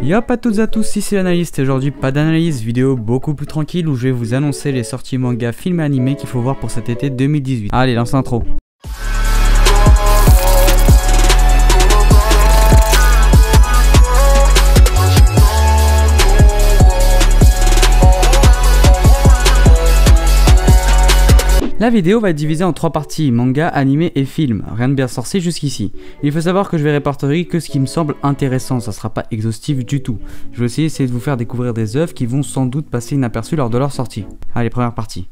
Yop à toutes et à tous, ici l'analyste et aujourd'hui pas d'analyse, vidéo beaucoup plus tranquille où je vais vous annoncer les sorties manga, films et animés qu'il faut voir pour cet été 2018. Allez, lance l'intro. La vidéo va être divisée en 3 parties, manga, animé et film, rien de bien sorcier jusqu'ici. Il faut savoir que je vais répertorier que ce qui me semble intéressant, ça sera pas exhaustif du tout. Je vais aussi essayer de vous faire découvrir des œuvres qui vont sans doute passer inaperçues lors de leur sortie. Allez, première partie.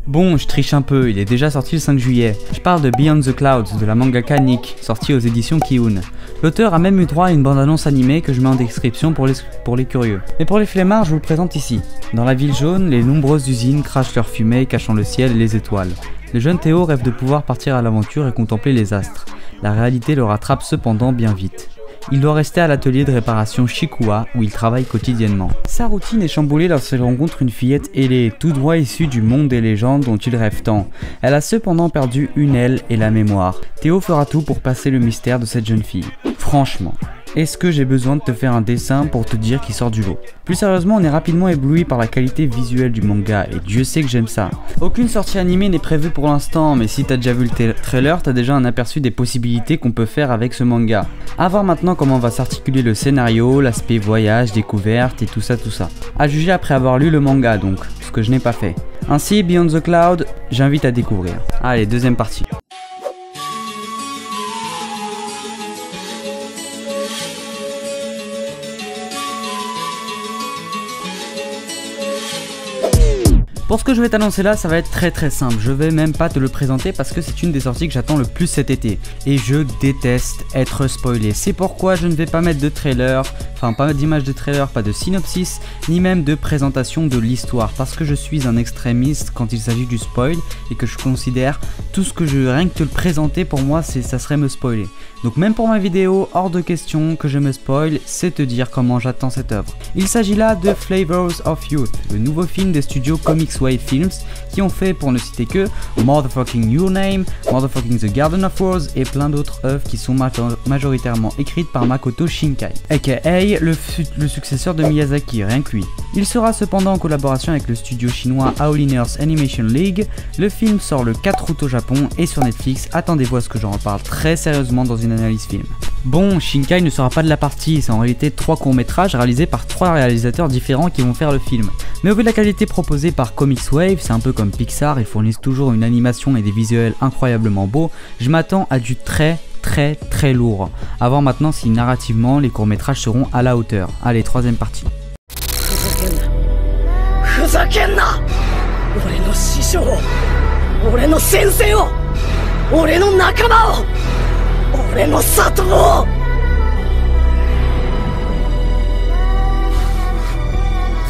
Bon, je triche un peu, il est déjà sorti le 5 juillet. Je parle de Beyond the Clouds, de la mangaka Nick, sorti aux éditions Kiun. L'auteur a même eu droit à une bande-annonce animée que je mets en description pour les curieux. Mais pour les flemmards, je vous le présente ici. Dans la ville jaune, les nombreuses usines crachent leur fumée, cachant le ciel et les étoiles. Le jeune Théo rêve de pouvoir partir à l'aventure et contempler les astres. La réalité le rattrape cependant bien vite. Il doit rester à l'atelier de réparation Shikuwa où il travaille quotidiennement. Sa routine est chamboulée lorsqu'il rencontre une fillette ailée, tout droit issue du monde des légendes dont il rêve tant. Elle a cependant perdu une aile et la mémoire. Théo fera tout pour passer le mystère de cette jeune fille. Franchement, est-ce que j'ai besoin de te faire un dessin pour te dire qu'il sort du lot? Plus sérieusement, on est rapidement ébloui par la qualité visuelle du manga et Dieu sait que j'aime ça. Aucune sortie animée n'est prévue pour l'instant, mais si t'as déjà vu le trailer, t'as déjà un aperçu des possibilités qu'on peut faire avec ce manga. À voir maintenant comment va s'articuler le scénario, l'aspect voyage, découverte et tout ça. À juger après avoir lu le manga donc, ce que je n'ai pas fait. Ainsi, Beyond the Cloud, j'invite à découvrir. Allez, deuxième partie. Pour ce que je vais t'annoncer là, ça va être très simple, je vais même pas te le présenter parce que c'est une des sorties que j'attends le plus cet été. Et je déteste être spoilé, c'est pourquoi je ne vais pas mettre de trailer, enfin pas d'image de trailer, pas de synopsis, ni même de présentation de l'histoire. Parce que je suis un extrémiste quand il s'agit du spoil et que je considère tout ce que rien que te le présenter pour moi, ça serait me spoiler. Donc même pour ma vidéo, hors de question que je me spoil, c'est te dire comment j'attends cette œuvre. Il s'agit là de Flavors of Youth, le nouveau film des studios Comics Wave Films qui ont fait, pour ne citer que, Motherfucking Your Name, Motherfucking The Garden of Rose et plein d'autres œuvres qui sont majoritairement écrites par Makoto Shinkai, aka le successeur de Miyazaki, rien que lui. Il sera cependant en collaboration avec le studio chinois Aoliners Animation League. Le film sort le 4 août au Japon et sur Netflix, attendez-vous à ce que j'en reparle très sérieusement dans une analyse film. Bon, Shinkai ne sera pas de la partie, c'est en réalité 3 courts-métrages réalisés par 3 réalisateurs différents qui vont faire le film. Mais au vu de la qualité proposée par Comics Wave, c'est un peu comme Pixar, ils fournissent toujours une animation et des visuels incroyablement beaux, je m'attends à du très lourd. À voir maintenant si narrativement les courts-métrages seront à la hauteur. Allez, troisième partie.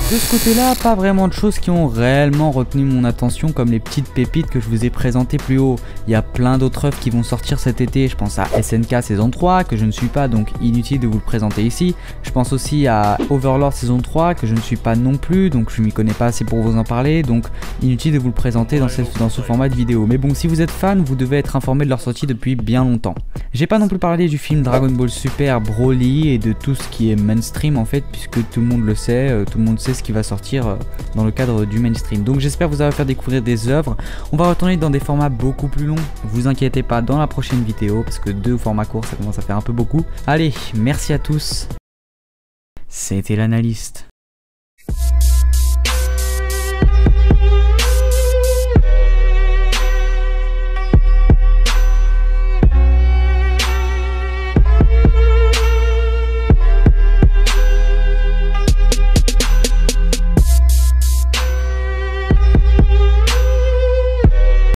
De ce côté-là, pas vraiment de choses qui ont réellement retenu mon attention comme les petites pépites que je vous ai présentées plus haut. Il y a plein d'autres œuvres qui vont sortir cet été, je pense à SNK saison 3 que je ne suis pas donc inutile de vous le présenter ici. Je pense aussi à Overlord saison 3 que je ne suis pas non plus donc je m'y connais pas assez pour vous en parler donc inutile de vous le présenter dans ce format de vidéo. Mais bon, si vous êtes fan, vous devez être informé de leur sortie depuis bien longtemps. J'ai pas non plus parlé du film Dragon Ball Super Broly et de tout ce qui est mainstream en fait puisque tout le monde le sait, tout le monde sait ce qui va sortir dans le cadre du mainstream. Donc j'espère vous avoir fait découvrir des œuvres. On va retourner dans des formats beaucoup plus longs. Vous inquiétez pas dans la prochaine vidéo parce que 2 formats courts ça commence à faire un peu beaucoup. Allez, merci à tous. C'était l'analyste.